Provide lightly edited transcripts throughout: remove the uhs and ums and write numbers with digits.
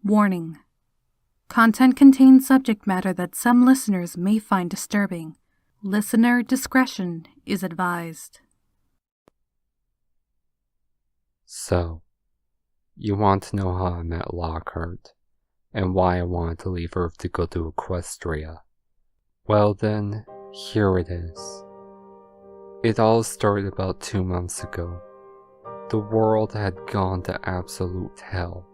Warning. Content contains subject matter that some listeners may find disturbing. Listener discretion is advised. So, you want to know how I met Lockhart, and why I wanted to leave Earth to go to Equestria? Well then, here it is. It all started about 2 months ago. The world had gone to absolute hell.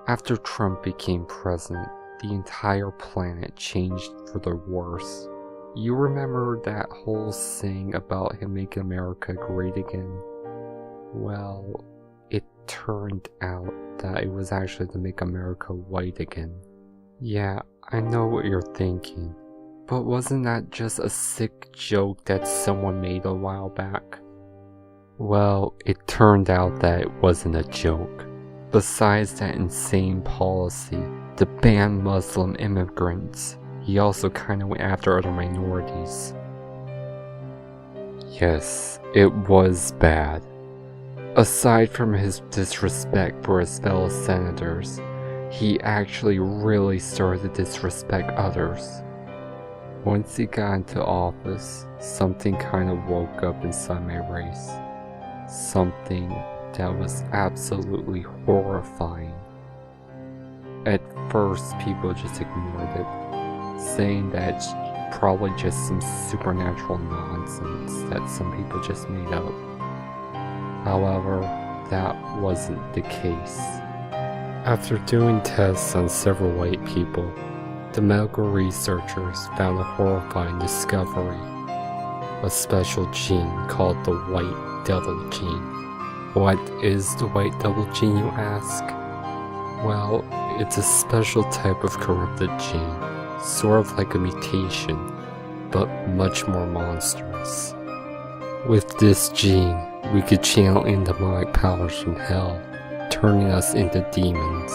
After Trump became president, the entire planet changed for the worse. You remember that whole saying about him making America great again? Well, it turned out that it was actually to make America white again. Yeah, I know what you're thinking, but wasn't that just a sick joke that someone made a while back? Well, it turned out that it wasn't a joke. Besides that insane policy to ban Muslim immigrants, he also kinda went after other minorities. Yes, it was bad. Aside from his disrespect for his fellow senators, he actually really started to disrespect others. Once he got into office, something kind of woke up inside my race. Something that was absolutely horrifying. At first, people just ignored it, saying that it's probably just some supernatural nonsense that some people just made up. However, that wasn't the case. After doing tests on several white people, the medical researchers found a horrifying discovery: a special gene called the white devil gene. What is the white devil gene, you ask? Well, it's a special type of corrupted gene, sort of like a mutation, but much more monstrous. With this gene, we could channel in demonic powers from hell, turning us into demons.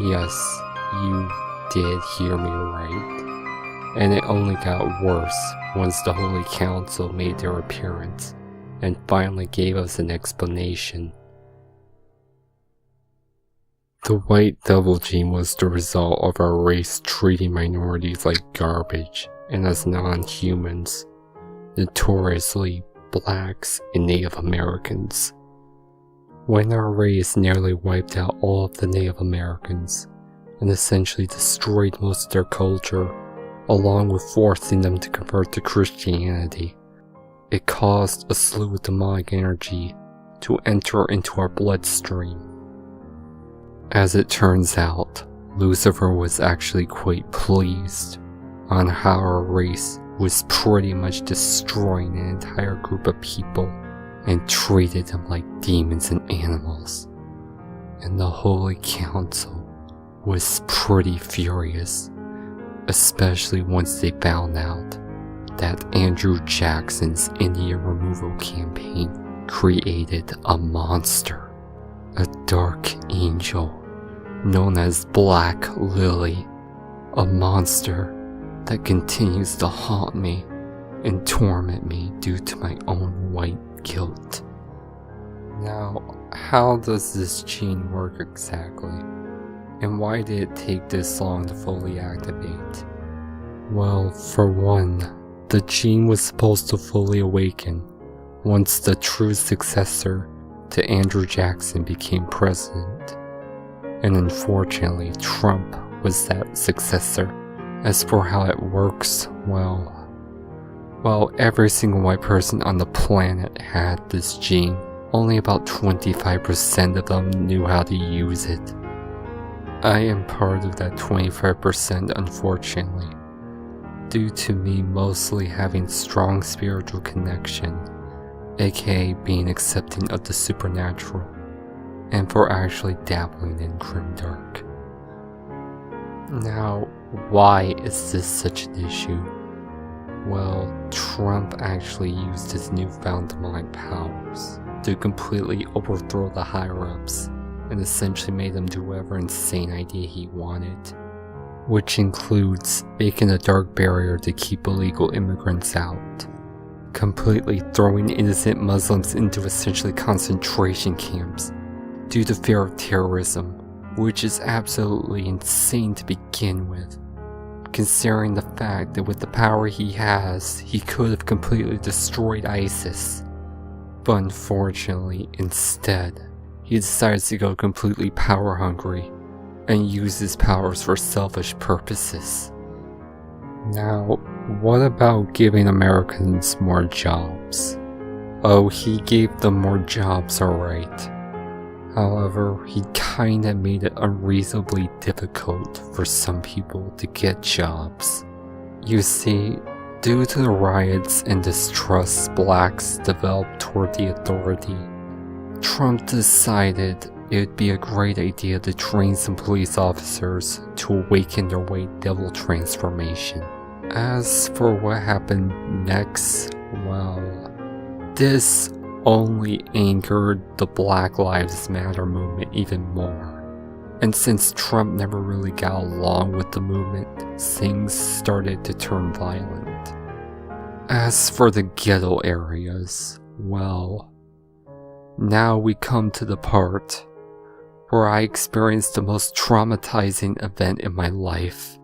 Yes, you did hear me right. And it only got worse once the Holy Council made their appearance and finally gave us an explanation. The white devil gene was the result of our race treating minorities like garbage and as non-humans, notoriously blacks and Native Americans. When our race nearly wiped out all of the Native Americans and essentially destroyed most of their culture, along with forcing them to convert to Christianity, it caused a slew of demonic energy to enter into our bloodstream. As it turns out, Lucifer was actually quite pleased on how our race was pretty much destroying an entire group of people and treated them like demons and animals. And the Holy Council was pretty furious, especially once they found out that Andrew Jackson's Indian removal campaign created a monster, a dark angel known as Black Lily, a monster that continues to haunt me and torment me due to my own white guilt. Now, how does this gene work exactly? And why did it take this long to fully activate? Well, for one, the gene was supposed to fully awaken once the true successor to Andrew Jackson became president. And unfortunately, Trump was that successor. As for how it works, well, every single white person on the planet had this gene. Only about 25% of them knew how to use it. I am part of that 25%, unfortunately, due to me mostly having strong spiritual connection, aka being accepting of the supernatural, and for actually dabbling in grimdark. Now, why is this such an issue? Well, Trump actually used his newfound demonic powers to completely overthrow the higher-ups and essentially made them do whatever insane idea he wanted, which includes making a dark barrier to keep illegal immigrants out, completely throwing innocent Muslims into essentially concentration camps due to fear of terrorism, which is absolutely insane to begin with, considering the fact that with the power he has, he could have completely destroyed ISIS. But unfortunately, instead, he decides to go completely power hungry and use his powers for selfish purposes. Now, what about giving Americans more jobs? Oh, he gave them more jobs, alright. However, he kinda made it unreasonably difficult for some people to get jobs. You see, due to the riots and distrust blacks developed toward the authority, Trump decided it would be a great idea to train some police officers to awaken their white devil transformation. As for what happened next, well, this only angered the Black Lives Matter movement even more. And since Trump never really got along with the movement, things started to turn violent. As for the ghetto areas, well, now we come to the part where I experienced the most traumatizing event in my life.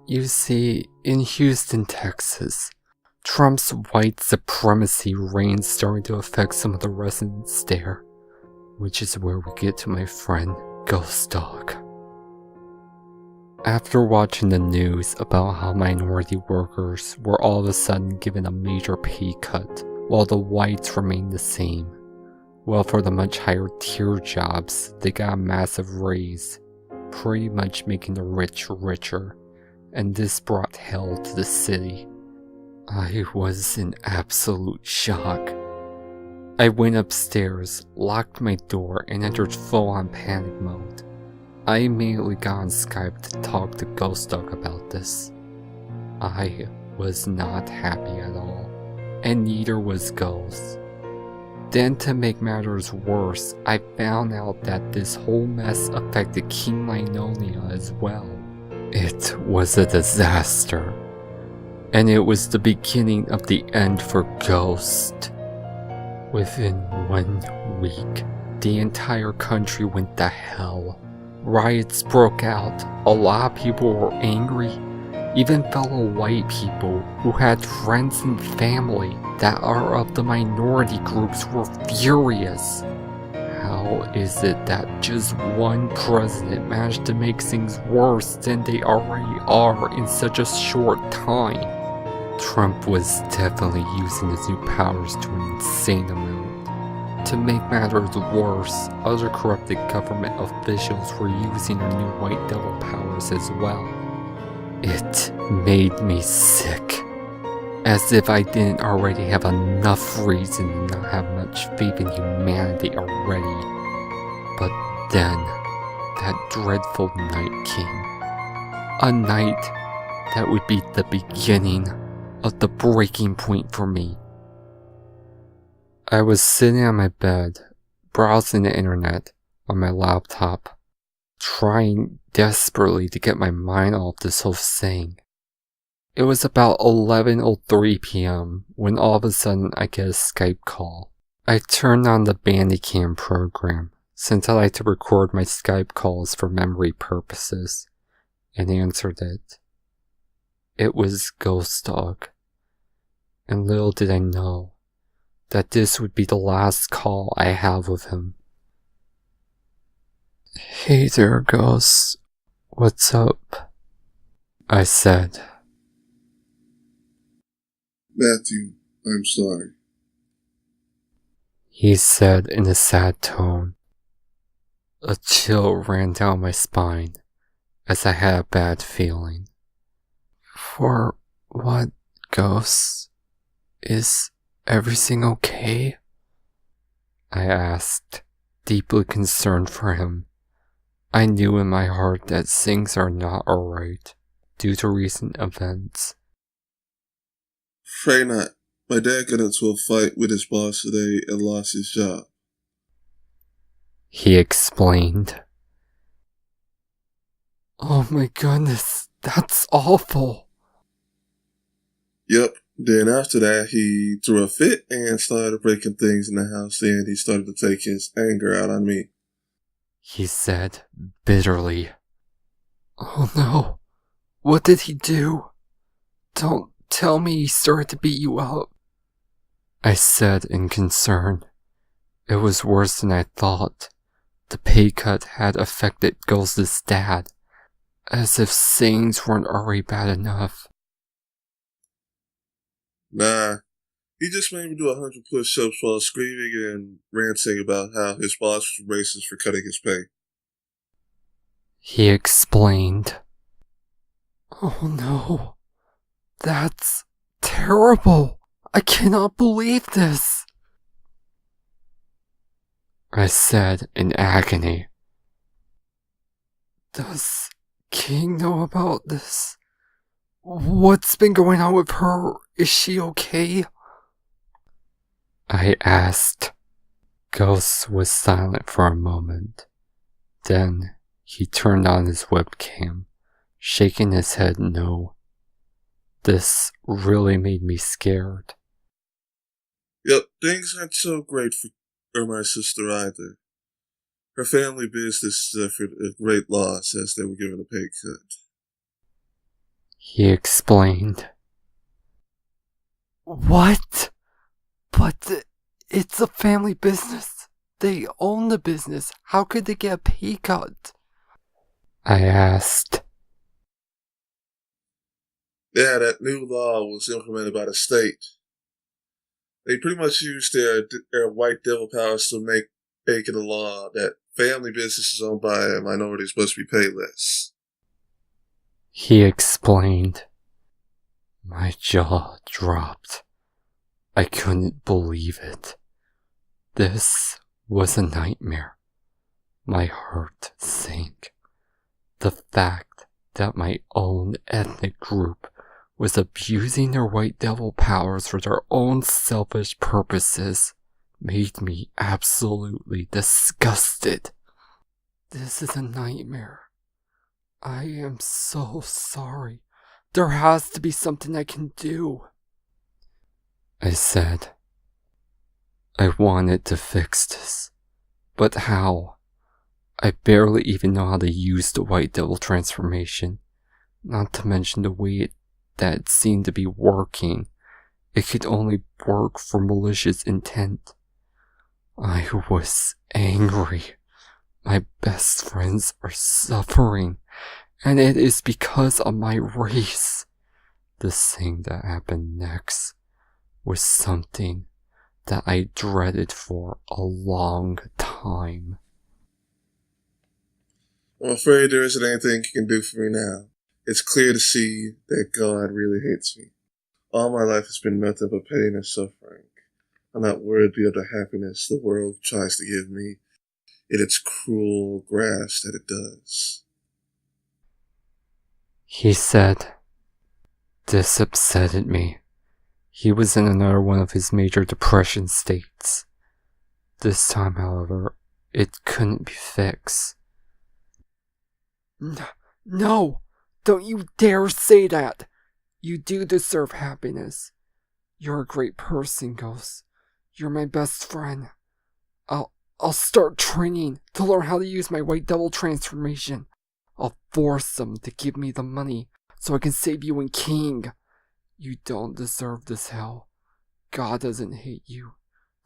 You see, in Houston, Texas, Trump's white supremacy reign starting to affect some of the residents there, which is where we get to my friend GhostDog. After watching the news about how minority workers were all of a sudden given a major pay cut while the whites remained the same, well, for the much higher tier jobs, they got a massive raise, pretty much making the rich richer, and this brought hell to the city. I was in absolute shock. I went upstairs, locked my door, and entered full-on panic mode. I immediately got on Skype to talk to GhostDog about this. I was not happy at all, and neither was Ghost. Then, to make matters worse, I found out that this whole mess affected King Linonia as well. It was a disaster, and it was the beginning of the end for Ghost. Within 1 week, the entire country went to hell. Riots broke out, a lot of people were angry, even fellow white people who had friends and family that are of the minority groups were furious. How is it that just one president managed to make things worse than they already are in such a short time? Trump was definitely using his new powers to an insane amount. To make matters worse, other corrupted government officials were using their new white devil powers as well. It made me sick. As if I didn't already have enough reason to not have much faith in humanity already. But then, that dreadful night came. A night that would be the beginning of the breaking point for me. I was sitting on my bed, browsing the internet on my laptop, trying desperately to get my mind off this whole thing. It was about 11:03 p.m. when all of a sudden I get a Skype call. I turned on the Bandicam program, since I like to record my Skype calls for memory purposes, and answered it. It was GhostDog. And little did I know that this would be the last call I have with him. "Hey there, Ghost. What's up?" I said. "Mathew, I'm sorry," he said in a sad tone. A chill ran down my spine as I had a bad feeling. "For what, Ghost? Is everything okay?" I asked, deeply concerned for him. I knew in my heart that things are not alright due to recent events. "Afraid not. My dad got into a fight with his boss today and lost his job," he explained. "Oh my goodness, that's awful." "Yep. Then after that, he threw a fit and started breaking things in the house, and he started to take his anger out on me." he said bitterly. Oh no, what did he do? Don't tell me he started to beat you up, I said in concern. It was worse than I thought. The pay cut had affected Ghost's dad, as if things weren't already bad enough. Nah, he just made me do 100 push-ups while screaming and ranting about how his boss was racist for cutting his pay. He explained. Oh no, that's terrible. I cannot believe this, I said in agony. Does King know about this? What's been going on with her? Is she okay? I asked. Ghost was silent for a moment. Then he turned on his webcam, shaking his head no. This really made me scared. Yep, things aren't so great for my sister either. Her family business suffered a great loss as they were given a pay cut. He explained. What? But it's a family business. They own the business. How could they get a pay cut? I asked. Yeah, that new law was implemented by the state. They pretty much used their white devil powers to make it a law that family businesses owned by minorities must be paid less. He explained. My jaw dropped. I couldn't believe it. This was a nightmare. My heart sank. The fact that my own ethnic group was abusing their white devil powers for their own selfish purposes made me absolutely disgusted. This is a nightmare. I am so sorry. There has to be something I can do, I said. I wanted to fix this, but how? I barely even know how to use the white devil transformation, not to mention the way that it seemed to be working. It could only work for malicious intent. I was angry. My best friends are suffering, and it is because of my race. The thing that happened next was something that I dreaded for a long time. I'm afraid there isn't anything you can do for me now. It's clear to see that God really hates me. All my life has been nothing but pain and suffering. I'm not worthy of the happiness the world tries to give me in its cruel grasp that it does. He said. This upsetted me. He was in another one of his major depression states. This time, however, it couldn't be fixed. No! Don't you dare say that! You do deserve happiness. You're a great person, Ghost. You're my best friend. I'll start training to learn how to use my white devil transformation. I'll force them to give me the money so I can save you and King. You don't deserve this hell. God doesn't hate you.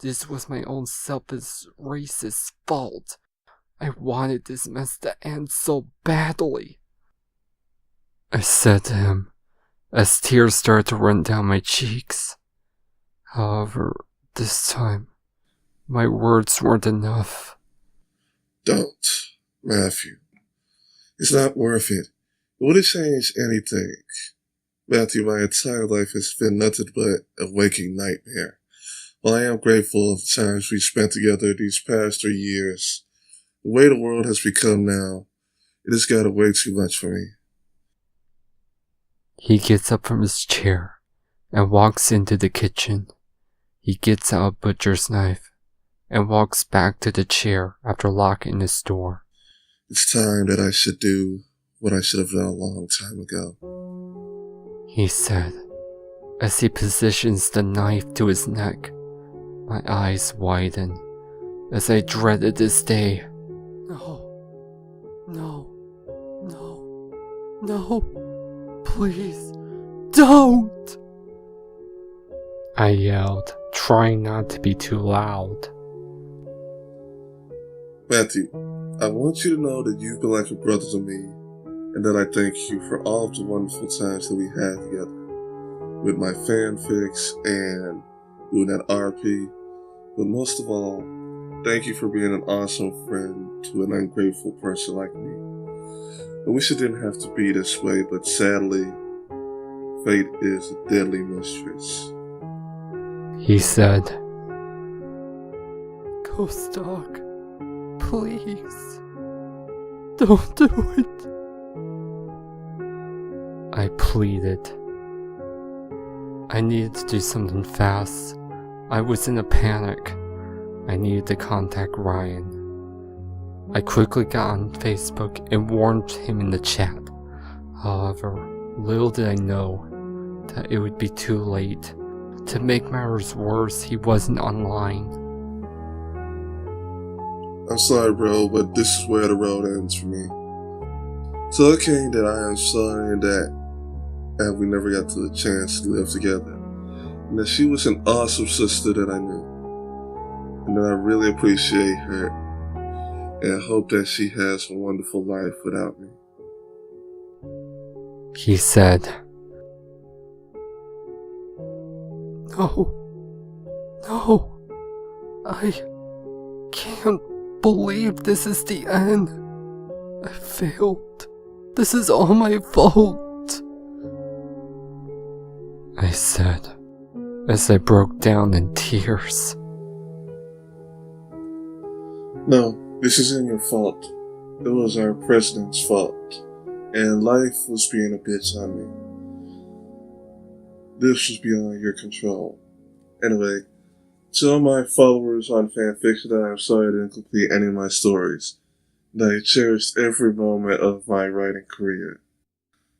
This was my own selfish, racist fault. I wanted this mess to end so badly, I said to him, as tears started to run down my cheeks. However, this time, my words weren't enough. Don't, Mathew. It's not worth it. It wouldn't change anything. Mathew, my entire life has been nothing but a waking nightmare. While I am grateful of the times we spent together these past 3 years, the way the world has become now, it has gotten way too much for me. He gets up from his chair and walks into the kitchen. He gets out a butcher's knife and walks back to the chair after locking his door. It's time that I should do what I should have done a long time ago, he said, as he positions the knife to his neck. My eyes widen as I dreaded this day. No, No, please, don't! I yelled, trying not to be too loud. Mathew, I want you to know that you've been like a brother to me, and that I thank you for all of the wonderful times that we had together. With my fanfics and doing that RP. But most of all, thank you for being an awesome friend to an ungrateful person like me. I wish it didn't have to be this way, but sadly, fate is a deadly mistress. He said, GhostDog, please, don't do it. I pleaded. I needed to do something fast. I was in a panic. I needed to contact Ryan. I quickly got on Facebook and warned him in the chat. However, little did I know that it would be too late. To make matters worse, he wasn't online. I'm sorry, bro, but this is where the road ends for me. So okay that I am sorry that we never got to the chance to live together. And that she was an awesome sister that I knew. And that I really appreciate her. And I hope that she has a wonderful life without me. He said, No, I can't believe this is the end. I failed. This is all my fault, I said, as I broke down in tears. No, this isn't your fault. It was our president's fault. And life was being a bitch on me. This was beyond your control. Anyway, tell my followers on fanfiction that I'm sorry I didn't complete any of my stories. That I cherished every moment of my writing career.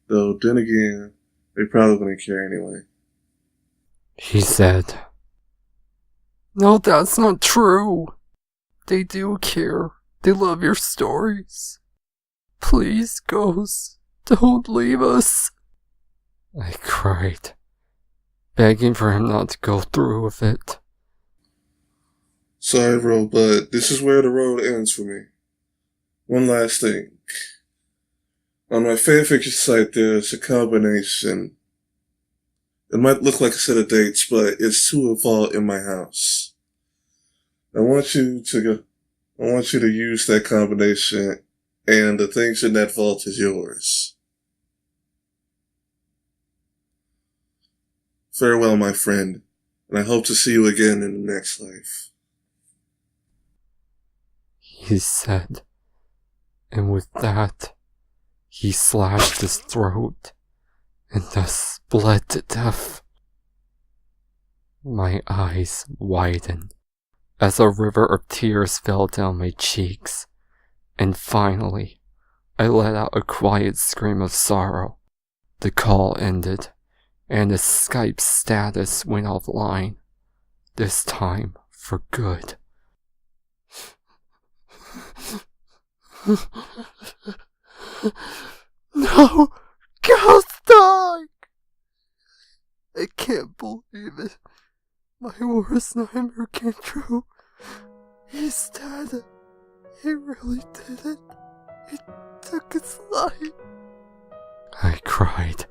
Though, then again, they probably wouldn't care anyway. He said, No, that's not true. They do care. They love your stories. Please, Ghost, don't leave us. I cried, begging for him not to go through with it. Sorry, bro, but this is where the road ends for me. One last thing. On my fanfiction site, there's a combination. It might look like a set of dates, but it's to a vault in my house. I want you to use that combination, and the things in that vault is yours. Farewell, my friend, and I hope to see you again in the next life. He said, and with that, he slashed his throat, and thus bled to death. My eyes widened as a river of tears fell down my cheeks, and finally, I let out a quiet scream of sorrow. The call ended, and the Skype status went offline, this time for good. No, GhostDog! I can't believe it. My worst nightmare came true. He's dead. He really did it. He took his life. I cried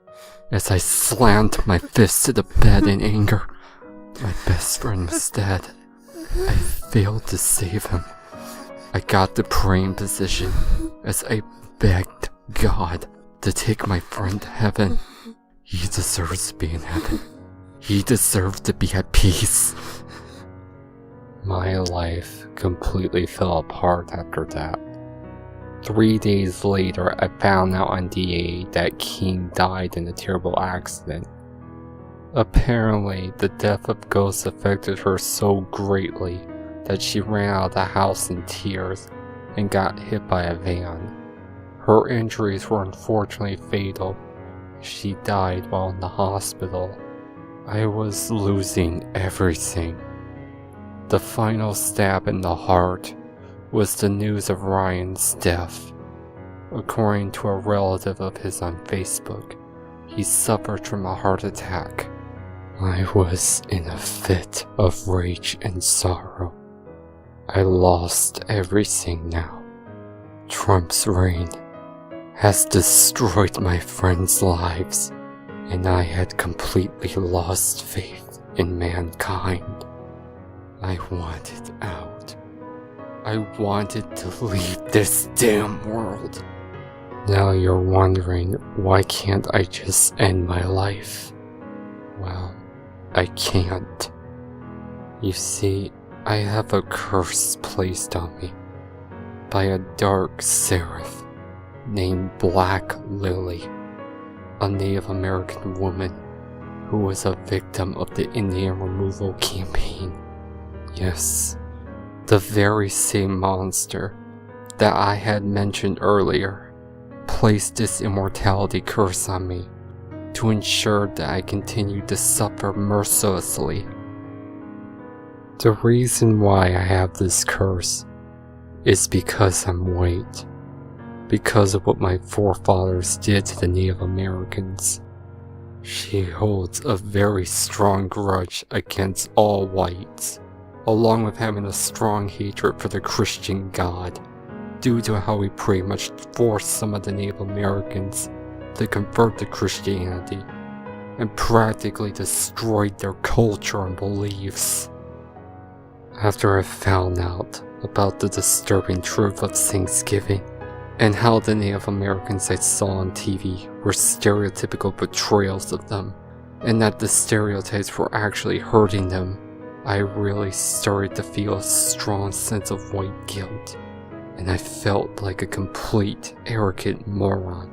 as I slammed my fist to the bed in anger. My best friend was dead. I failed to save him. I got the praying position as I begged God to take my friend to heaven. He deserves to be in heaven. He deserved to be at peace. My life completely fell apart after that. 3 days later, I found out on DA that King died in a terrible accident. Apparently, the death of Ghost affected her so greatly that she ran out of the house in tears and got hit by a van. Her injuries were unfortunately fatal. She died while in the hospital. I was losing everything. The final stab in the heart was the news of Ryan's death. According to a relative of his on Facebook, he suffered from a heart attack. I was in a fit of rage and sorrow. I lost everything now. Trump's reign has destroyed my friends' lives, and I had completely lost faith in mankind. I wanted out. I wanted to leave this damn world. Now you're wondering, why can't I just end my life? Well, I can't. You see, I have a curse placed on me by a dark seraph named Black Lily, a Native American woman who was a victim of the Indian removal campaign. Yes, the very same monster that I had mentioned earlier placed this immortality curse on me to ensure that I continued to suffer mercilessly. The reason why I have this curse is because I'm white, because of what my forefathers did to the Native Americans. She holds a very strong grudge against all whites, along with having a strong hatred for the Christian God, due to how he pretty much forced some of the Native Americans to convert to Christianity, and practically destroyed their culture and beliefs. After I found out about the disturbing truth of Thanksgiving, and how the Native Americans I saw on TV were stereotypical portrayals of them, and that the stereotypes were actually hurting them, I really started to feel a strong sense of white guilt, and I felt like a complete, arrogant moron,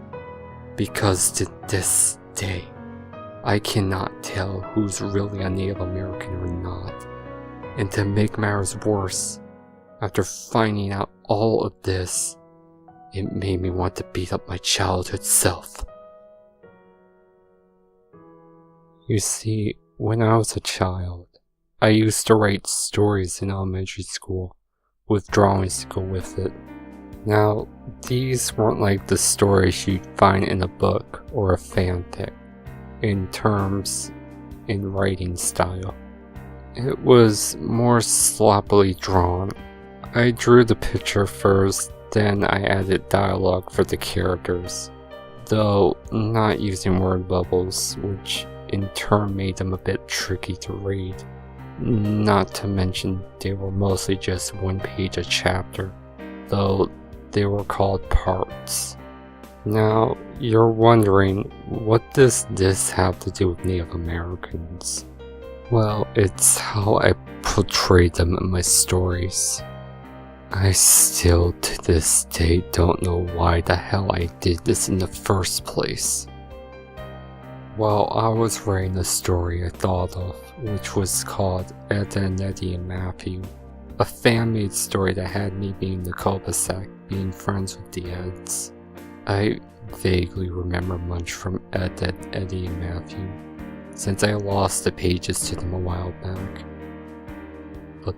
because to this day, I cannot tell who's really a Native American or not. And to make matters worse, after finding out all of this, it made me want to beat up my childhood self. You see, when I was a child, I used to write stories in elementary school, with drawings to go with it. Now, these weren't like the stories you'd find in a book or a fanfic, in writing style. It was more sloppily drawn. I drew the picture first, then I added dialogue for the characters, though not using word bubbles, which in turn made them a bit tricky to read. Not to mention they were mostly just one page a chapter, though they were called parts. Now, you're wondering, what does this have to do with Native Americans? Well, it's how I portray them in my stories. I still to this day don't know why the hell I did this in the first place. Well, I was writing a story I thought of, which was called Matededdneddy and Mathew, a fan-made story that had me being the cul-de-sac, being friends with the Eds. I vaguely remember much from Matededdneddy and Mathew, since I lost the pages to them a while back. But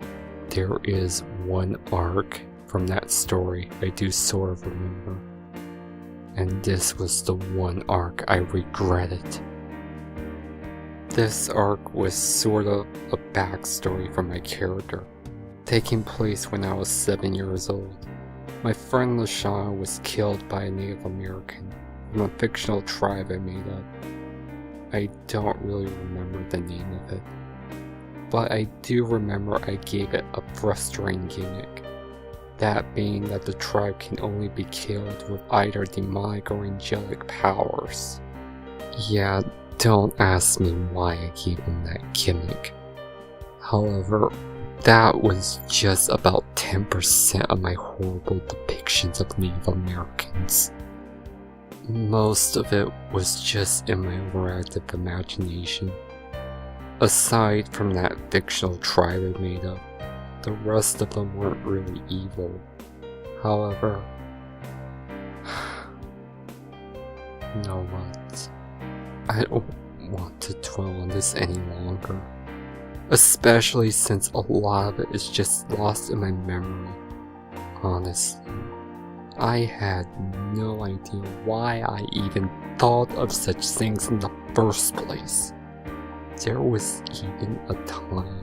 there is one arc from that story I do sort of remember, and this was the one arc I regretted. This arc was sort of a backstory for my character, taking place when I was 7 years old. My friend LaShawn was killed by a Native American from a fictional tribe I made up. I don't really remember the name of it, but I do remember I gave it a frustrating gimmick, that being that the tribe can only be killed with either demonic or angelic powers. Yeah, don't ask me why I gave him that gimmick. However, that was just about 10% of my horrible depictions of Native Americans. Most of it was just in my overactive imagination. Aside from that fictional tribe I made up, the rest of them weren't really evil. However, you know what? I don't want to dwell on this any longer. Especially since a lot of it is just lost in my memory. Honestly, I had no idea why I even thought of such things in the first place. There was even a time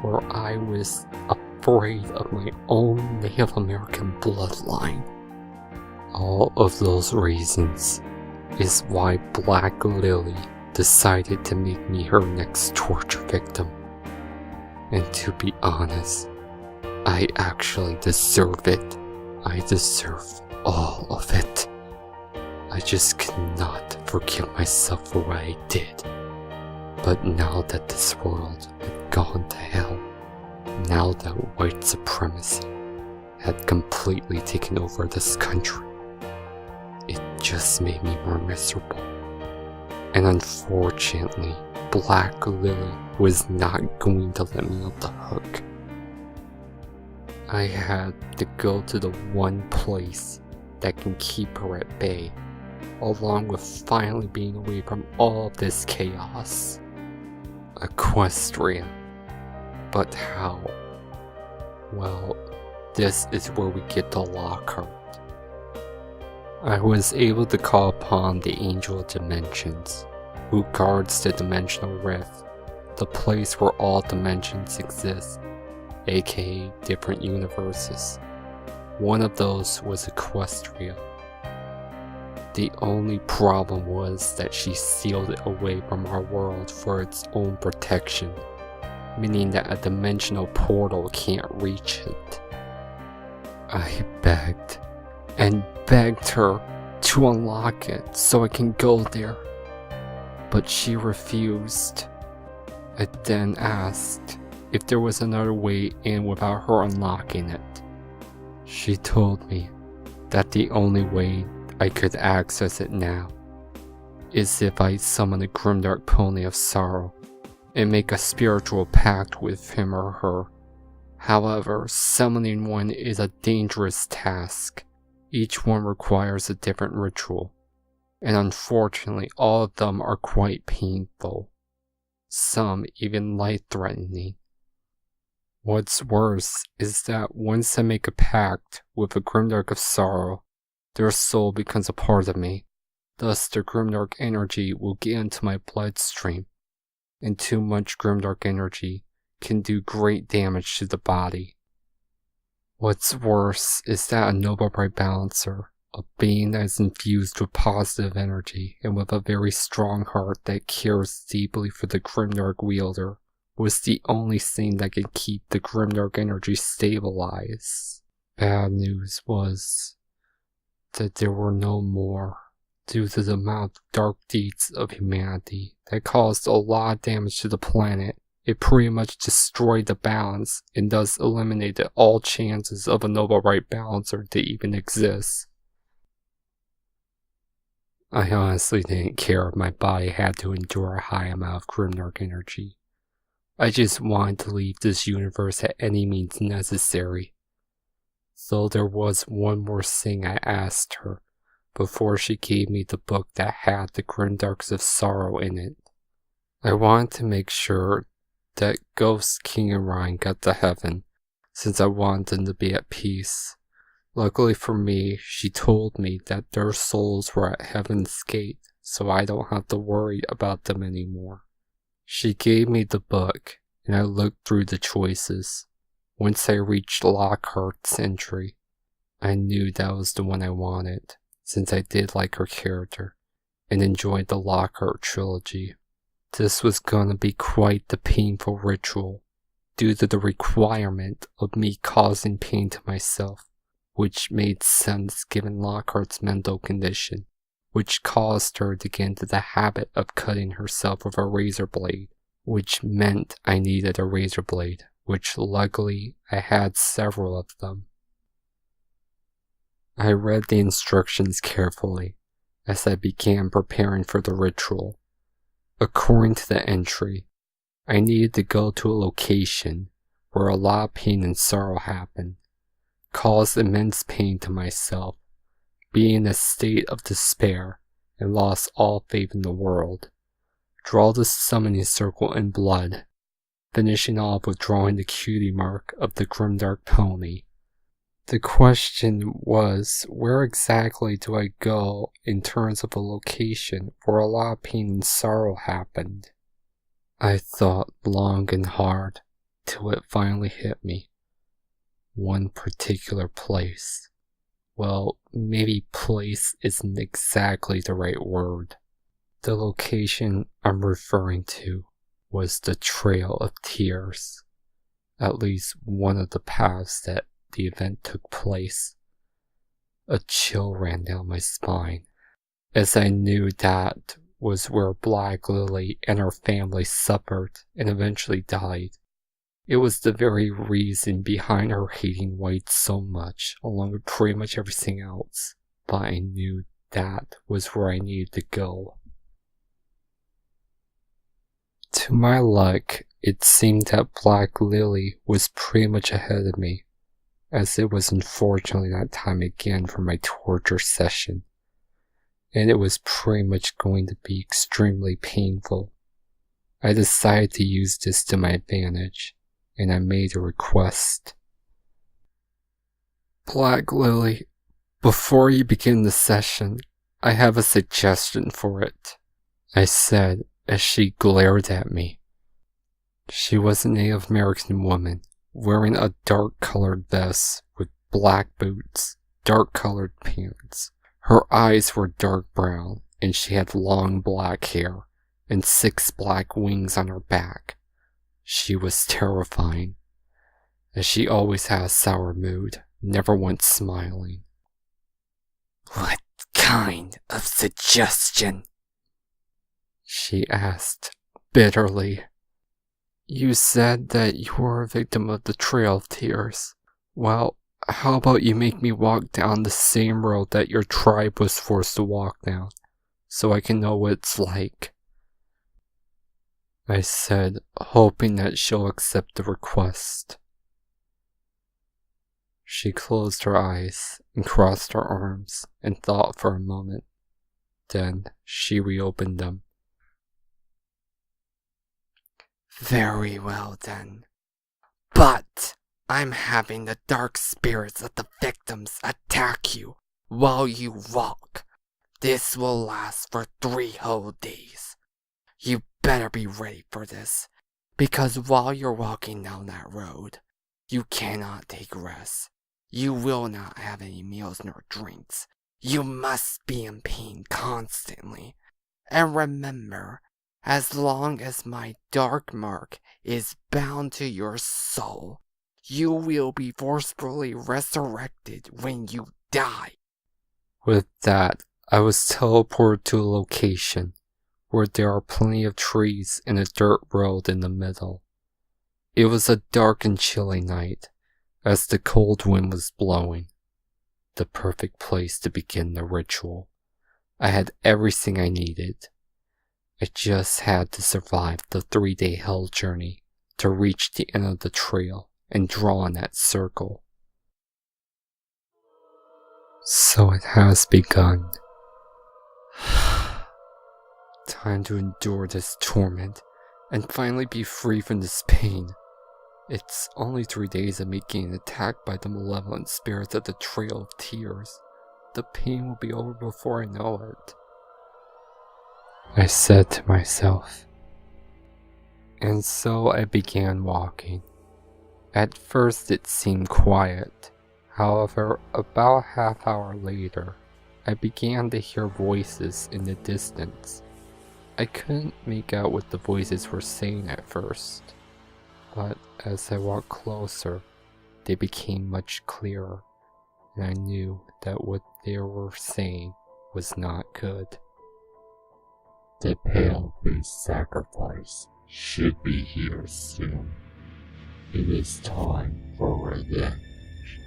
where I was afraid of my own Native American bloodline. All of those reasons is why Black Lily decided to make me her next torture victim. And to be honest, I actually deserve it. I deserve all of it. I just could not forgive myself for what I did. But now that this world had gone to hell, now that white supremacy had completely taken over this country, it just made me more miserable. And unfortunately, Black Lily was not going to let me off the hook. I had to go to the one place that can keep her at bay, along with finally being away from all of this chaos. Equestria. But how? Well, this is where we get to Lockhart. I was able to call upon the Angel of Dimensions, who guards the Dimensional Rift, the place where all dimensions exist, aka different universes. One of those was Equestria. The only problem was that she sealed it away from our world for its own protection, meaning that a dimensional portal can't reach it. I begged and begged her to unlock it so I can go there, but she refused. I then asked if there was another way in without her unlocking it. She told me that the only way I could access it now is if I summon a grimdark pony of sorrow and make a spiritual pact with him or her. However, summoning one is a dangerous task. Each one requires a different ritual, and unfortunately all of them are quite painful, some even life-threatening. What's worse is that once I make a pact with a grimdark of sorrow, their soul becomes a part of me. Thus their grimdark energy will get into my bloodstream, and too much grimdark energy can do great damage to the body. What's worse is that a noble bright balancer, a being that is infused with positive energy and with a very strong heart that cares deeply for the grimdark wielder, was the only thing that could keep the grimdark energy stabilized. Bad news was that there were no more, due to the amount of dark deeds of humanity that caused a lot of damage to the planet. It pretty much destroyed the balance and thus eliminated all chances of a noble right balancer to even exist. I honestly didn't care if my body had to endure a high amount of grimdark energy. I just wanted to leave this universe at any means necessary. So there was one more thing I asked her before she gave me the book that had the Grimdarks of Sorrow in it. I wanted to make sure that Ghost, King, and Ryan got to heaven, since I wanted them to be at peace. Luckily for me, she told me that their souls were at Heaven's Gate, so I don't have to worry about them anymore. She gave me the book, and I looked through the choices. Once I reached Lockhart's entry, I knew that was the one I wanted, since I did like her character, and enjoyed the Lockhart trilogy. This was gonna be quite the painful ritual, due to the requirement of me causing pain to myself, which made sense given Lockhart's mental condition, which caused her to get into the habit of cutting herself with a razor blade, which meant I needed a razor blade, which luckily I had several of them. I read the instructions carefully as I began preparing for the ritual. According to the entry, I needed to go to a location where a lot of pain and sorrow happened, cause immense pain to myself, be in a state of despair, and lost all faith in the world. Draw the summoning circle in blood, finishing off with drawing the cutie mark of the grimdark pony. The question was, where exactly do I go in terms of a location where a lot of pain and sorrow happened? I thought long and hard, till it finally hit me. One particular place. Well, maybe place isn't exactly the right word. The location I'm referring to was the Trail of Tears. At least one of the paths that the event took place. A chill ran down my spine, as I knew that was where Black Lily and her family suffered and eventually died. It was the very reason behind her hating white so much, along with pretty much everything else, but I knew that was where I needed to go. To my luck, it seemed that Black Lily was pretty much ahead of me, as it was unfortunately that time again for my torture session, and it was pretty much going to be extremely painful. I decided to use this to my advantage, and I made a request. Black Lily, before you begin the session, I have a suggestion for it, I said as she glared at me. She was a Native American woman, wearing a dark-colored vest with black boots, dark-colored pants. Her eyes were dark brown, and she had long black hair and 6 black wings on her back. She was terrifying, as she always had a sour mood, never once smiling. "What kind of suggestion?" she asked bitterly. "You said that you were a victim of the Trail of Tears. Well, how about you make me walk down the same road that your tribe was forced to walk down, so I can know what it's like?" I said, hoping that she'll accept the request. She closed her eyes and crossed her arms and thought for a moment. Then she reopened them. "Very well then. But I'm having the dark spirits of the victims attack you while you walk. This will last for 3 whole days. You better be ready for this, because while you're walking down that road, you cannot take rest. You will not have any meals nor drinks. You must be in pain constantly. And remember, as long as my dark mark is bound to your soul, you will be forcefully resurrected when you die." With that, I was teleported to a location where there are plenty of trees and a dirt road in the middle. It was a dark and chilly night, as the cold wind was blowing. The perfect place to begin the ritual. I had everything I needed. I just had to survive the 3-day hell journey to reach the end of the trail and draw on that circle. So it has begun. Time to endure this torment and finally be free from this pain. It's only 3 days of me getting attacked by the malevolent spirits of the Trail of Tears. The pain will be over before I know it, I said to myself. And so I began walking. At first it seemed quiet. However, about a half hour later, I began to hear voices in the distance. I couldn't make out what the voices were saying at first, but as I walked closer, they became much clearer, and I knew that what they were saying was not good. "The pale-faced sacrifice should be here soon. It is time for revenge.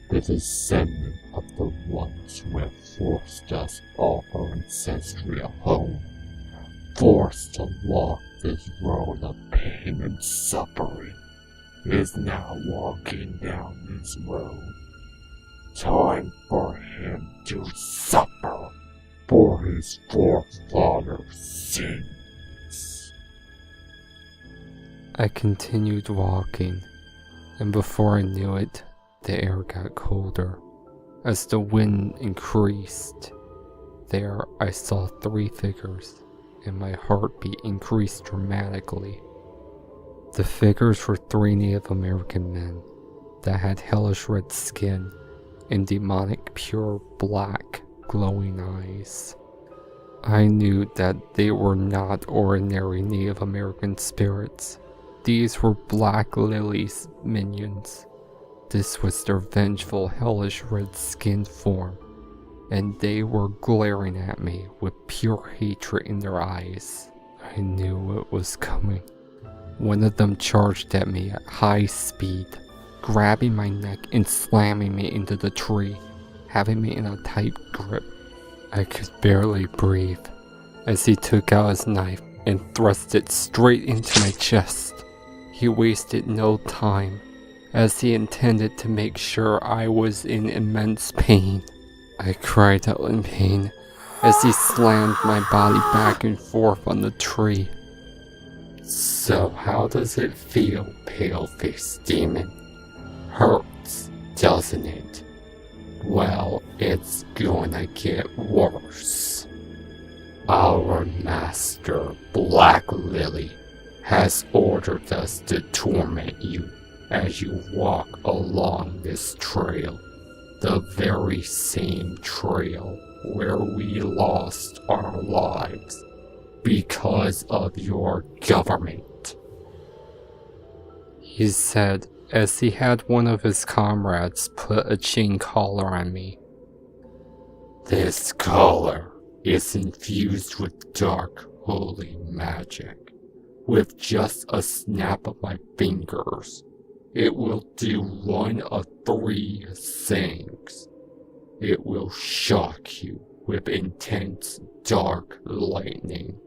The descendant of the ones who have forced us off our ancestral home, forced to walk this road of pain and suffering, is now walking down this road. Time for him to suffer for his forefathers' sins." I continued walking, and before I knew it, The air got colder. As the wind increased, there I saw 3 figures, and my heartbeat increased dramatically. The figures were 3 Native American men that had hellish red skin and demonic pure black glowing eyes. I knew that they were not ordinary Native American spirits. These were Black Lily's minions. This was their vengeful, hellish red-skinned form, and they were glaring at me with pure hatred in their eyes. I knew it was coming. One of them charged at me at high speed, grabbing my neck and slamming me into the tree, having me in a tight grip. I could barely breathe as he took out his knife and thrust it straight into my chest. He wasted no time, as he intended to make sure I was in immense pain. I cried out in pain as he slammed my body back and forth on the tree. So how does it feel, pale-faced demon? Hurts, doesn't it? Well, it's gonna get worse. Our master, Black Lily, has ordered us to torment you as you walk along this trail, the very same trail where we lost our lives because of your government, he said as he had one of his comrades put a chain collar on me. This collar is infused with dark, holy magic. With just a snap of my fingers, it will do one of 3 things. It will shock you with intense dark lightning,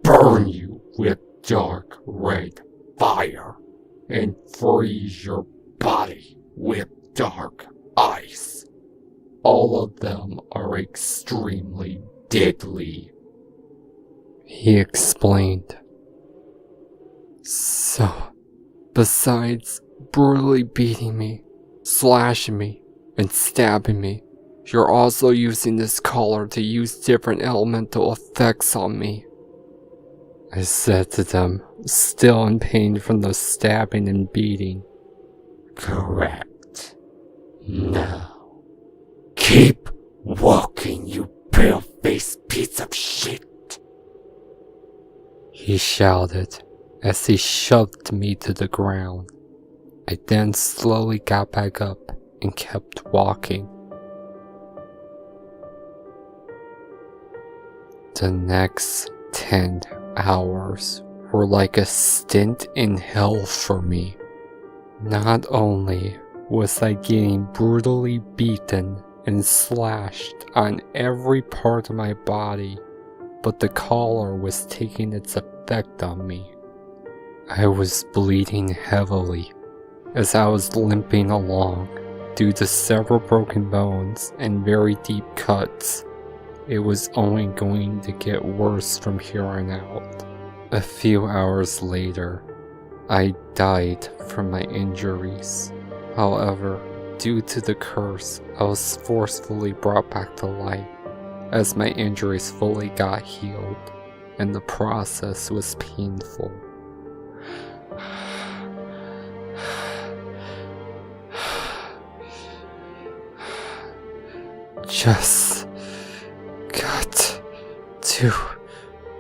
burn you with dark red fire, and freeze your body with dark ice. All of them are extremely deadly, he explained. So, besides brutally beating me, slashing me, and stabbing me, you're also using this collar to use different elemental effects on me, I said to them, still in pain from the stabbing and beating. Correct. Now, keep walking, you pale-faced piece of shit, he shouted as he shoved me to the ground. I then slowly got back up and kept walking. The next 10 hours were like a stint in hell for me. Not only was I getting brutally beaten and slashed on every part of my body, but the collar was taking its effect on me. I was bleeding heavily as I was limping along due to several broken bones and very deep cuts. It was only going to get worse from here on out. A few hours later, I died from my injuries. However, due to the curse, I was forcefully brought back to life as my injuries fully got healed, and the process was painful. Just got to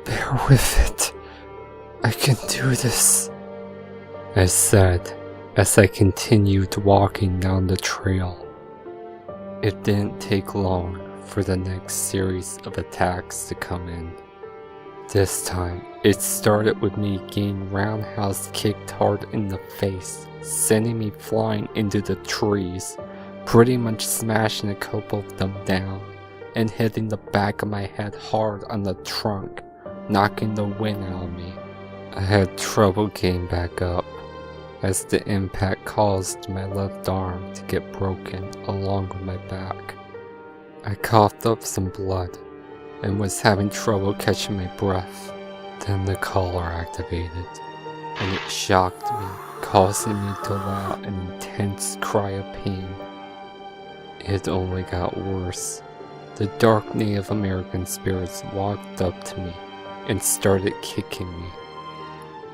bear with it. I can do this, I said as I continued walking down the trail. It didn't take long for the next series of attacks to come in. This time, it started with me getting roundhouse kicked hard in the face, sending me flying into the trees, pretty much smashing a couple of them down, and hitting the back of my head hard on the trunk, knocking the wind out of me. I had trouble getting back up, as the impact caused my left arm to get broken along with my back. I coughed up some blood, and was having trouble catching my breath. Then the collar activated, and it shocked me causing me to let out an intense cry of pain. It only got worse. The dark Native American spirits walked up to me and started kicking me.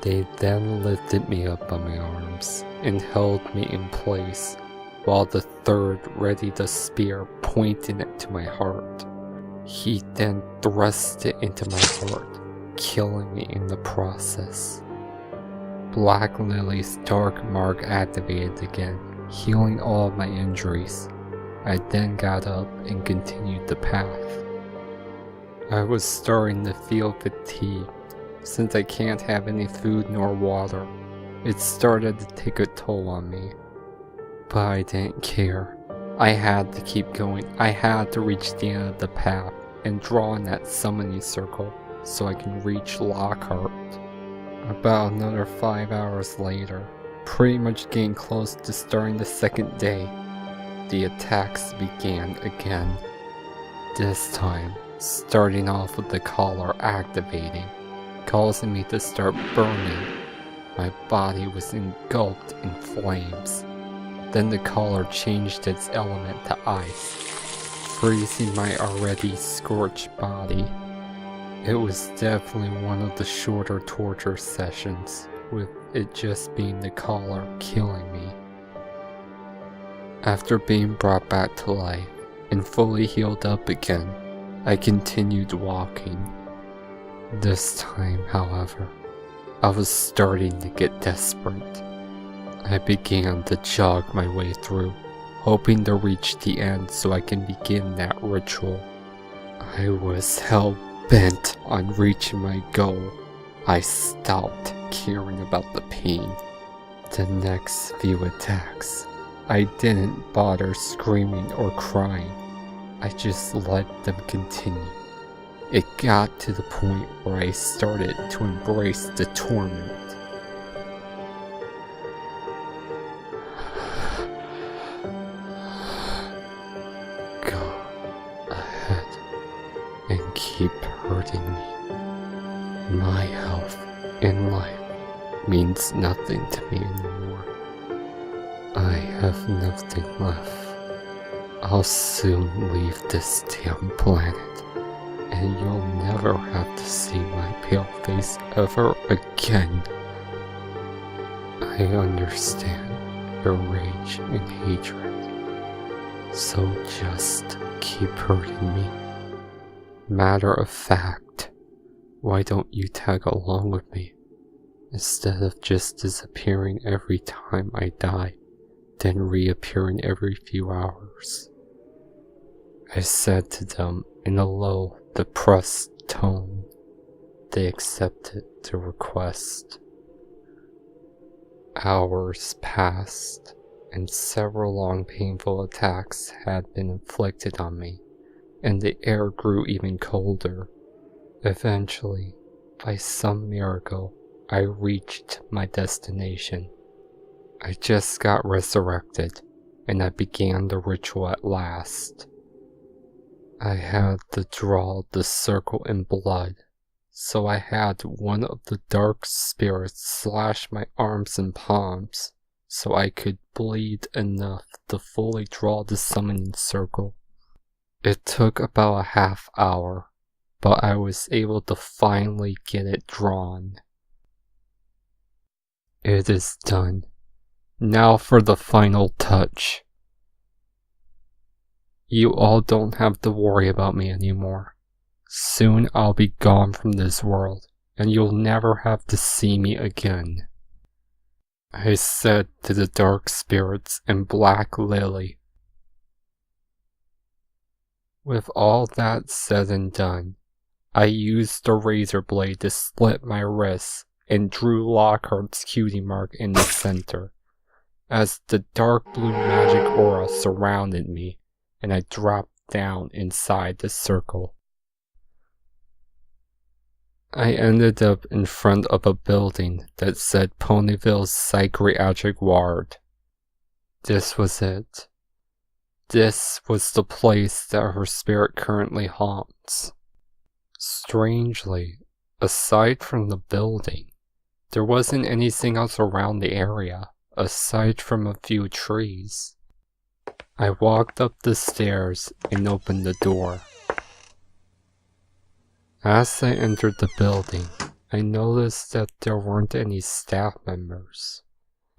They then lifted me up on my arms and held me in place, while the third readied a spear pointing it to my heart. He then thrust it into my heart, killing me in the process. Black Lily's dark mark activated again, healing all of my injuries. I then got up and continued the path. I was starting to feel fatigued, since I can't have any food nor water. It started to take a toll on me. But I didn't care. I had to keep going. I had to reach the end of the path and draw in that summoning circle so I can reach Lockhart. About another 5 hours later, pretty much getting close to starting the second day, the attacks began again. This time, starting off with the collar activating, causing me to start burning. My body was engulfed in flames. Then the collar changed its element to ice, freezing my already scorched body. It was definitely one of the shorter torture sessions, with it just being the collar killing me. After being brought back to life and fully healed up again, I continued walking. This time, however, I was starting to get desperate. I began to jog my way through, hoping to reach the end so I can begin that ritual. I was hell-bent on reaching my goal. I stopped caring about the pain. The next few attacks, I didn't bother screaming or crying. I just let them continue. It got to the point where I started to embrace the torment. Go ahead and keep hurting me. My health in life means nothing to me anymore. I have nothing left. I'll soon leave this damn planet, and you'll never have to see my pale face ever again. I understand your rage and hatred, so just keep hurting me. Matter of fact, why don't you tag along with me, instead of just disappearing every time I die, then reappearing every few hours? I said to them in a low, depressed tone. They accepted the request. Hours passed, and several long painful attacks had been inflicted on me, and the air grew even colder. Eventually, by some miracle, I reached my destination. I just got resurrected, and I began the ritual at last. I had to draw the circle in blood, so I had one of the dark spirits slash my arms and palms, so I could bleed enough to fully draw the summoning circle. It took about a half hour, but I was able to finally get it drawn. It is done. Now for the final touch. You all don't have to worry about me anymore. Soon I'll be gone from this world, and you'll never have to see me again. I said to the dark spirits and Black Lily. With all that said and done, I used the razor blade to slit my wrists and drew Lockhart's cutie mark in the center, as the dark blue magic aura surrounded me, and I dropped down inside the circle. I ended up in front of a building that said Ponyville's Psychiatric Ward. This was it. This was the place that her spirit currently haunts. Strangely, aside from the building, There wasn't anything else around the area, aside from a few trees. I walked up the stairs and opened the door. As I entered the building, I noticed that there weren't any staff members.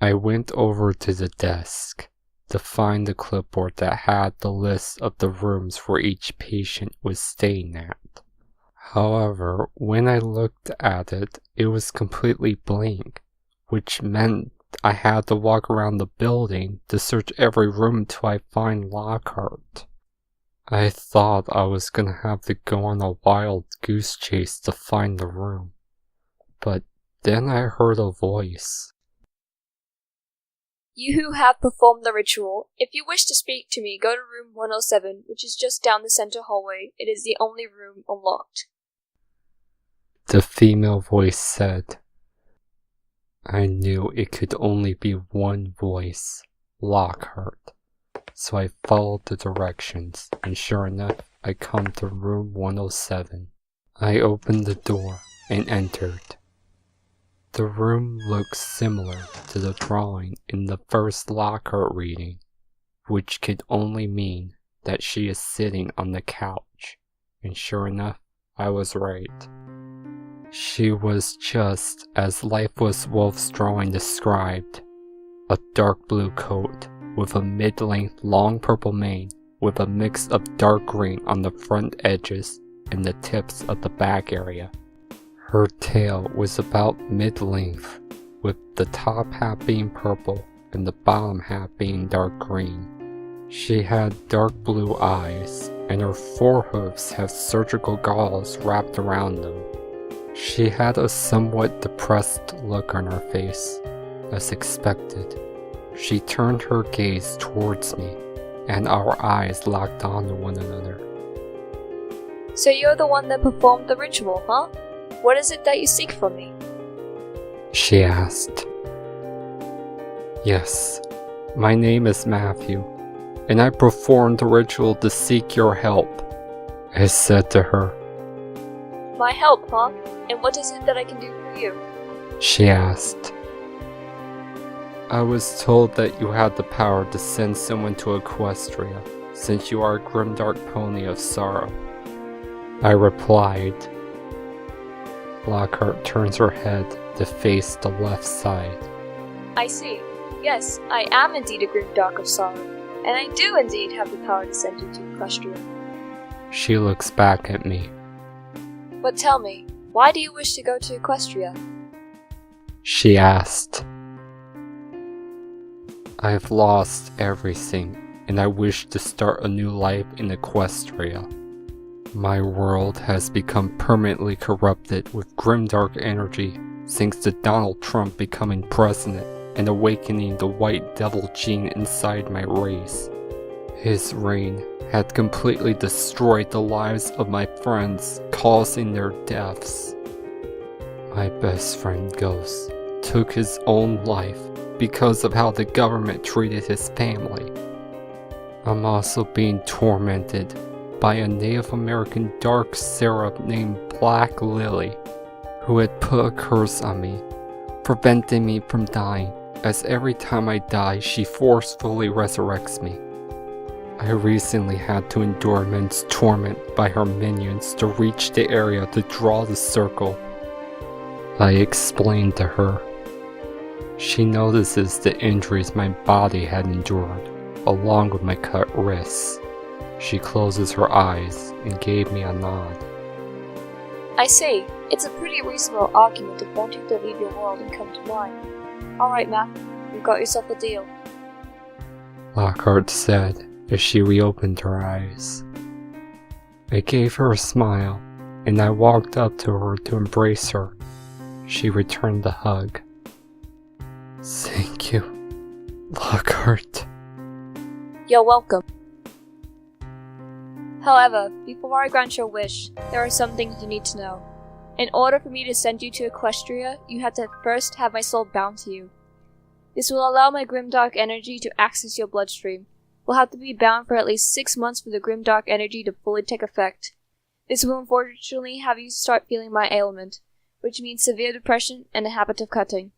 I went over to the desk to find the clipboard that had the list of the rooms where each patient was staying at. However, when I looked at it, it was completely blank, which meant I had to walk around the building to search every room till I find Lockhart. I thought I was gonna have to go on a wild goose chase to find the room, but then I heard a voice. You who have performed the ritual, if you wish to speak to me, go to room 107, which is just down the center hallway. It is the only room unlocked. The female voice said. I knew it could only be one voice, Lockhart. So I followed the directions, and sure enough, I come to room 107. I opened the door and entered. The room looks similar to the drawing in the first Lockhart reading, which could only mean that she is sitting on the couch, and sure enough, I was right. She was just as Lifeless Wolf's drawing described, a dark blue coat with a mid-length long purple mane with a mix of dark green on the front edges and the tips of the back area. Her tail was about mid-length, with the top half being purple and the bottom half being dark green. She had dark blue eyes, and her forehooves had surgical gauze wrapped around them. She had a somewhat depressed look on her face, as expected. She turned her gaze towards me, and our eyes locked onto one another. So you're the one that performed the ritual, huh? What is it that you seek from me? She asked. Yes, my name is Mathew, and I performed the ritual to seek your help, I said to her. My help, huh? And what is it that I can do for you? She asked. I was told that you had the power to send someone to Equestria, since you are a grimdark pony of sorrow. I replied. Lockhart turns her head to face the left side. I see. Yes, I am indeed a grimdark of sorrow, and I do indeed have the power to send you to Equestria. She looks back at me. But tell me, why do you wish to go to Equestria? She asked. I have lost everything, and I wish to start a new life in Equestria. My world has become permanently corrupted with grimdark energy thanks to Donald Trump becoming president and awakening the white devil gene inside my race. His reign had completely destroyed the lives of my friends, causing their deaths. My best friend Ghost took his own life because of how the government treated his family. I'm also being tormented by a Native American dark seraph named Black Lily, who had put a curse on me, preventing me from dying, as every time I die she forcefully resurrects me. I recently had to endure immense torment by her minions to reach the area to draw the circle. I explained to her. She notices the injuries my body had endured, along with my cut wrists. She closes her eyes and gave me a nod. I see. It's a pretty reasonable argument to want you to leave your world and come to mine. Alright, Matt, you've got yourself a deal. Lockhart said as she reopened her eyes. I gave her a smile, and I walked up to her to embrace her. She returned the hug. Thank you, Lockhart. You're welcome. However, before I grant your wish, there are some things you need to know. In order for me to send you to Equestria, you have to first have my soul bound to you. This will allow my grimdark energy to access your bloodstream. We'll have to be bound for at least 6 months for the grimdark energy to fully take effect. This will unfortunately have you start feeling my ailment, which means severe depression and a habit of cutting.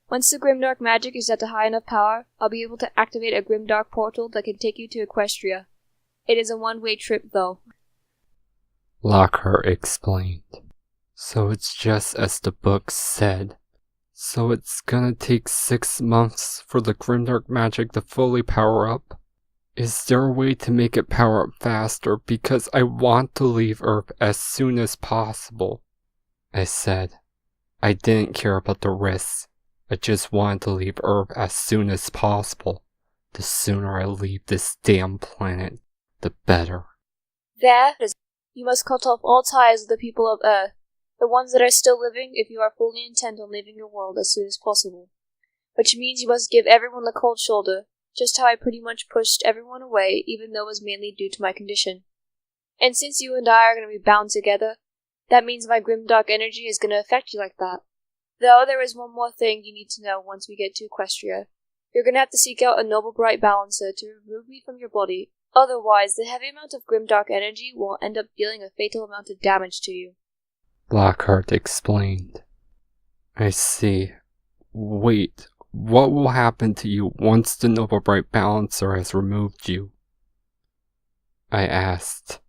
Once the Grimdark magic is at a high enough power, I'll be able to activate a Grimdark portal that can take you to Equestria. It is a one-way trip, though. Lockhart explained. So it's just as the book said. So it's gonna take 6 months for the Grimdark magic to fully power up? Is there a way to make it power up faster, because I want to leave Earth as soon as possible? I said. I didn't care about the risks. I just wanted to leave Earth as soon as possible. The sooner I leave this damn planet, the better. You must cut off all ties with the people of Earth, the ones that are still living, if you are fully intent on leaving your world as soon as possible. Which means you must give everyone the cold shoulder, just how I pretty much pushed everyone away, even though it was mainly due to my condition. And since you and I are going to be bound together, that means my grimdark energy is going to affect you like that. Though there is one more thing you need to know once we get to Equestria. You're going to have to seek out a noble bright balancer to remove me from your body. Otherwise, the heavy amount of grimdark energy will end up dealing a fatal amount of damage to you. Lockhart explained. I see. Wait, what will happen to you once the Noble Bright Balancer has removed you? I asked.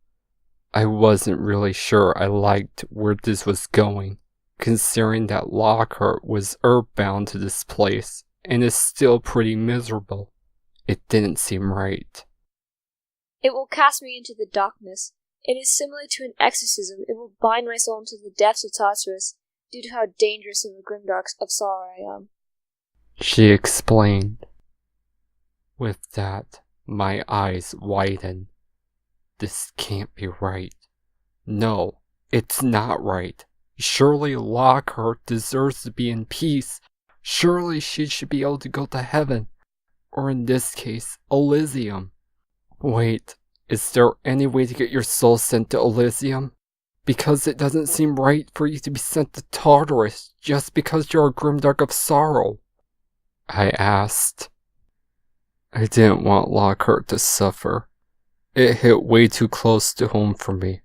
I wasn't really sure I liked where this was going, considering that Lockhart was earthbound to this place, and is still pretty miserable. It didn't seem right. It will cast me into the darkness. It is similar to an exorcism. It will bind my soul into the depths of Tartarus, due to how dangerous of a grimdark of sorrow I am. She explained. With that, my eyes widened. This can't be right. No, it's not right. Surely Lockhart deserves to be in peace. Surely she should be able to go to heaven. Or in this case, Elysium. Wait, is there any way to get your soul sent to Elysium? Because it doesn't seem right for you to be sent to Tartarus just because you're a grimdark of sorrow. I asked. I didn't want Lockhart to suffer. It hit way too close to home for me.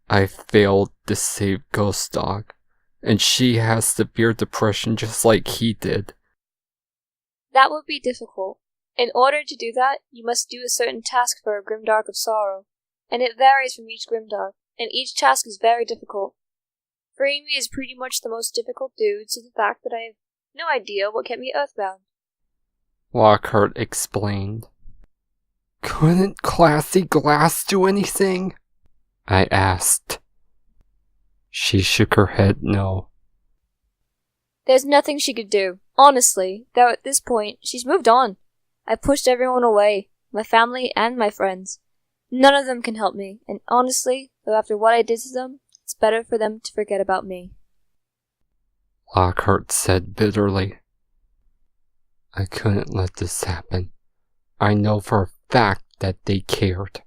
I failed to save GhostDog, and she has severe depression just like he did. That would be difficult. In order to do that, you must do a certain task for a grimdark of sorrow, and it varies from each grimdark, and each task is very difficult. Freeing me is pretty much the most difficult due to the fact that I have no idea what kept me earthbound. Lockhart explained. Couldn't Classy Glass do anything? I asked. She shook her head no. There's nothing she could do, honestly, though at this point, she's moved on. I pushed everyone away, my family and my friends. None of them can help me, and honestly, though after what I did to them, it's better for them to forget about me. Lockhart said bitterly. I couldn't let this happen. I know for a fact that they cared.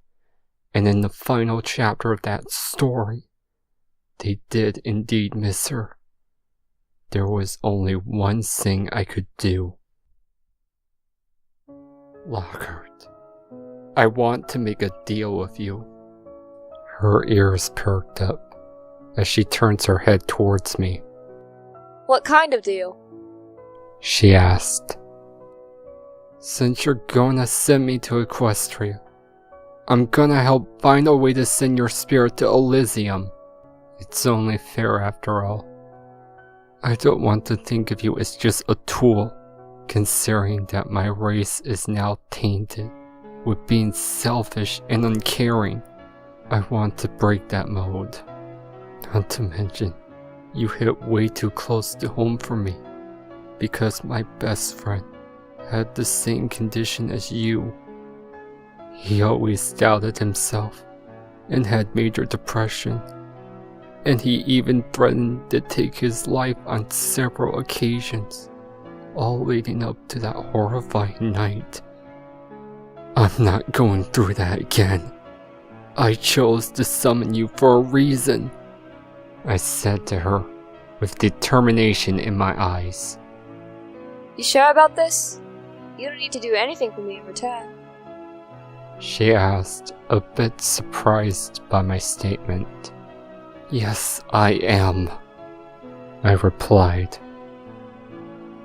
And in the final chapter of that story, they did indeed miss her. There was only one thing I could do. Lockhart, I want to make a deal with you. Her ears perked up as she turns her head towards me. What kind of deal? She asked. Since you're gonna send me to Equestria, I'm gonna help find a way to send your spirit to Elysium. It's only fair after all. I don't want to think of you as just a tool, considering that my race is now tainted with being selfish and uncaring. I want to break that mold. Not to mention, you hit way too close to home for me, because my best friend had the same condition as you. He always doubted himself and had major depression, and he even threatened to take his life on several occasions, all leading up to that horrifying night. I'm not going through that again. I chose to summon you for a reason, I said to her with determination in my eyes. You sure about this? You don't need to do anything for me in return. She asked, a bit surprised by my statement. Yes, I am. I replied.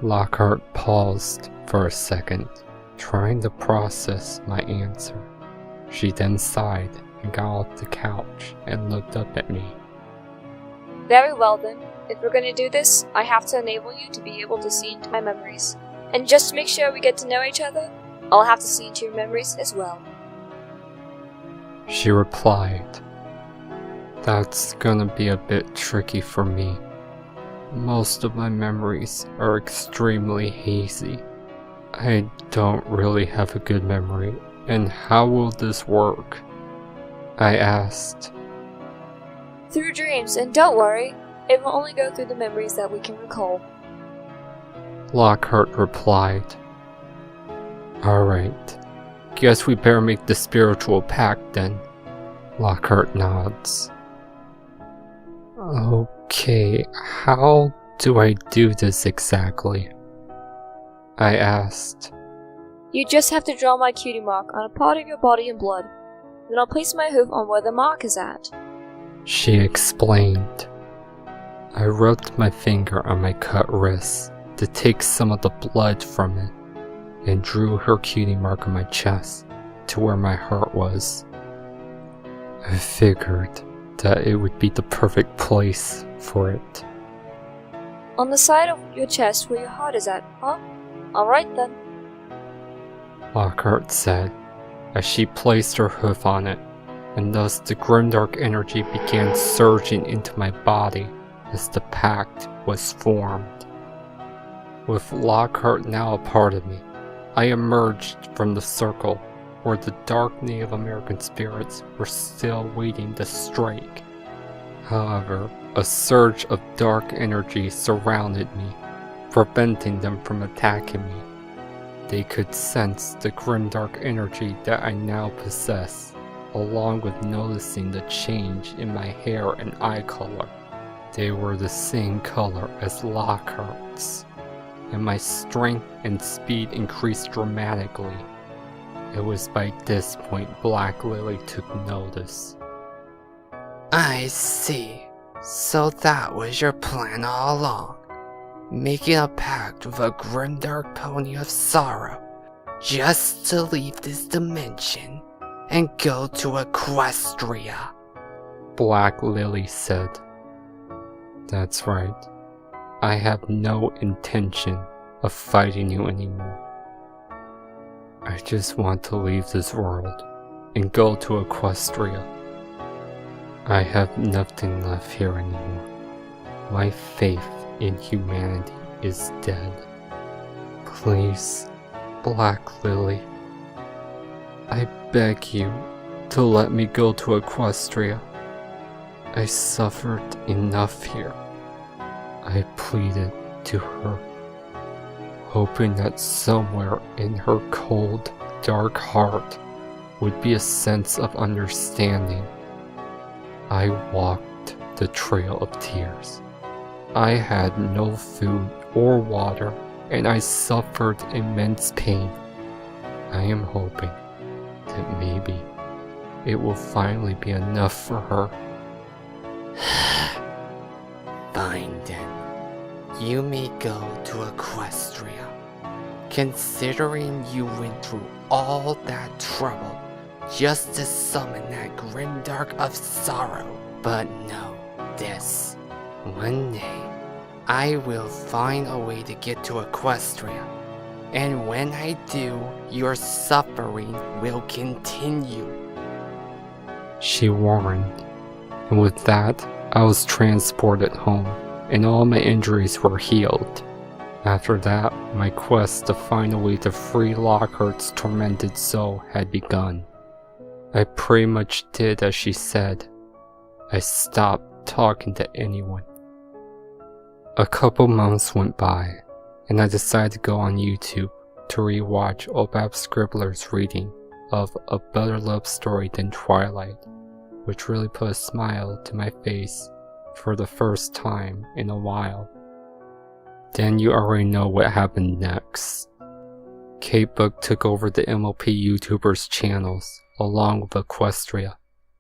Lockhart paused for a second, trying to process my answer. She then sighed and got off the couch and looked up at me. Very well then. If we're gonna do this, I have to enable you to be able to see into my memories. And just to make sure we get to know each other, I'll have to see into your memories as well. She replied. That's gonna be a bit tricky for me. Most of my memories are extremely hazy. I don't really have a good memory, and how will this work? I asked. Through dreams, and don't worry, it will only go through the memories that we can recall. Lockhart replied. Alright, guess we better make the spiritual pact then. Lockhart nods. Okay, how do I do this exactly? I asked. You just have to draw my cutie mark on a part of your body in blood. Then I'll place my hoof on where the mark is at. She explained. I rubbed my finger on my cut wrist to take some of the blood from it and drew her cutie mark on my chest to where my heart was. I figured that it would be the perfect place for it. On the side of your chest where your heart is at, huh? Alright then. Lockhart said as she placed her hoof on it, and thus the grimdark energy began surging into my body as the pact was formed. With Lockhart now a part of me, I emerged from the circle where the dark Native American spirits were still waiting to strike. However, a surge of dark energy surrounded me, preventing them from attacking me. They could sense the grimdark energy that I now possess, along with noticing the change in my hair and eye color. They were the same color as Lockhart's, and my strength and speed increased dramatically. It was by this point Black Lily took notice. I see. So that was your plan all along. Making a pact with a grimdark pony of sorrow, just to leave this dimension and go to Equestria. Black Lily said. That's right. I have no intention of fighting you anymore. I just want to leave this world and go to Equestria. I have nothing left here anymore. My faith in humanity is dead. Please, Black Lily, I beg you to let me go to Equestria. I suffered enough here. I pleaded to her, hoping that somewhere in her cold, dark heart would be a sense of understanding. I walked the trail of tears. I had no food or water, and I suffered immense pain. I am hoping that maybe it will finally be enough for her. Fine then. You may go to Equestria. Considering you went through all that trouble just to summon that grimdark of sorrow. But know this. One day, I will find a way to get to Equestria. And when I do, your suffering will continue. She warned, and with that, I was transported home, and all my injuries were healed. After that, my quest to find a way to free Lockhart's tormented soul had begun. I pretty much did as she said. I stopped talking to anyone. A couple months went by, and I decided to go on YouTube to rewatch Obab Scribbler's reading of A Better Love Story Than Twilight, which really put a smile to my face for the first time in a while. Then you already know what happened next. K-Book took over the MLP YouTubers' channels along with Equestria,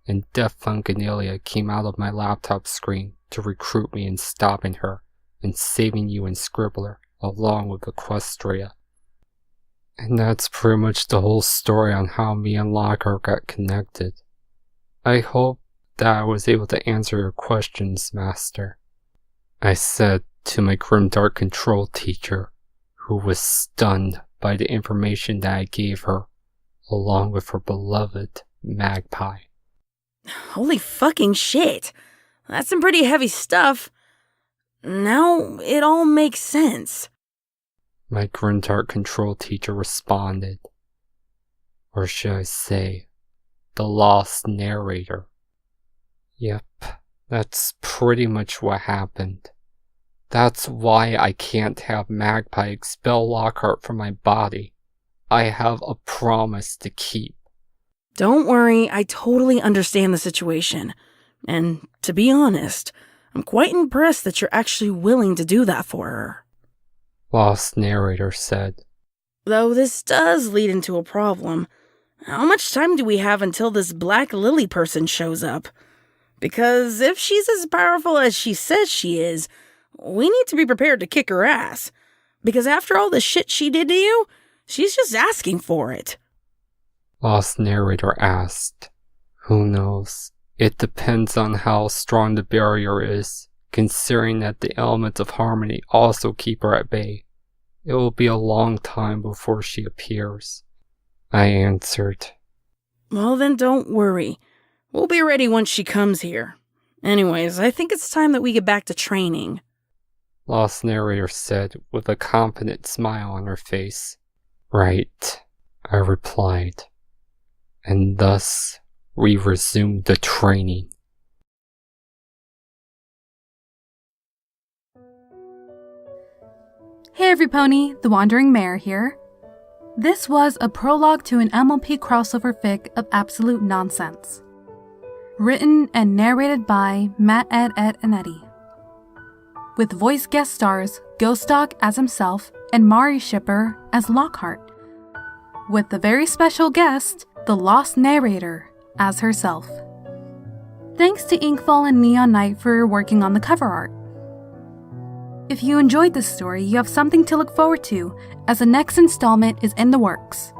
and Death Funkanelia came out of my laptop screen to recruit me in stopping her and saving you and Scribbler, along with Equestria. And that's pretty much the whole story on how me and Lockhart got connected. I hope that I was able to answer your questions, Master, I said to my grimdark control teacher, who was stunned by the information that I gave her, along with her beloved magpie. Holy fucking shit. That's some pretty heavy stuff. Now it all makes sense. My grimdark control teacher responded. Or should I say, the Lost Narrator. Yep, that's pretty much what happened. That's why I can't have Magpie expel Lockhart from my body. I have a promise to keep. Don't worry, I totally understand the situation. And to be honest, I'm quite impressed that you're actually willing to do that for her. Lost Narrator said. Though this does lead into a problem. How much time do we have until this Black Lily person shows up? Because if she's as powerful as she says she is, we need to be prepared to kick her ass. Because after all the shit she did to you, she's just asking for it. Lost Narrator asked. Who knows? It depends on how strong the barrier is, considering that the elements of harmony also keep her at bay. It will be a long time before she appears, I answered. Well then don't worry. We'll be ready once she comes here. Anyways, I think it's time that we get back to training. Lost Narrator said with a confident smile on her face. Right, I replied. And thus, we resumed the training. Hey everypony, the Wandering Mare here. This was a prologue to an MLP crossover fic of absolute nonsense. Written and narrated by Matededdneddy. With voice guest stars GhostDog as himself and Marishipper as Lockhart. With the very special guest, the Lost Narrator, as herself. Thanks to Inkfall and Neon Night for working on the cover art. If you enjoyed this story, you have something to look forward to, as the next installment is in the works.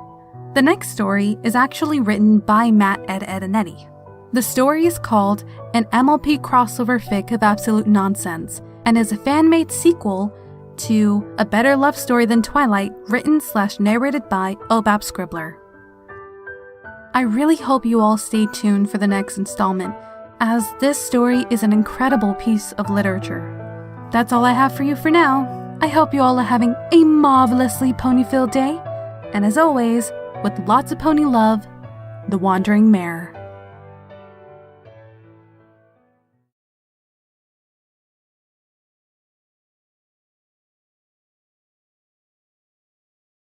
The next story is actually written by Matededdneddy. The story is called An MLP Crossover Fic of Absolute Nonsense, and is a fan-made sequel to A Better Love Story Than Twilight, written/narrated by Obab Scribbler. I really hope you all stay tuned for the next installment, as this story is an incredible piece of literature. That's all I have for you for now. I hope you all are having a marvelously pony-filled day, and as always, with lots of pony love, the Wandering Mare.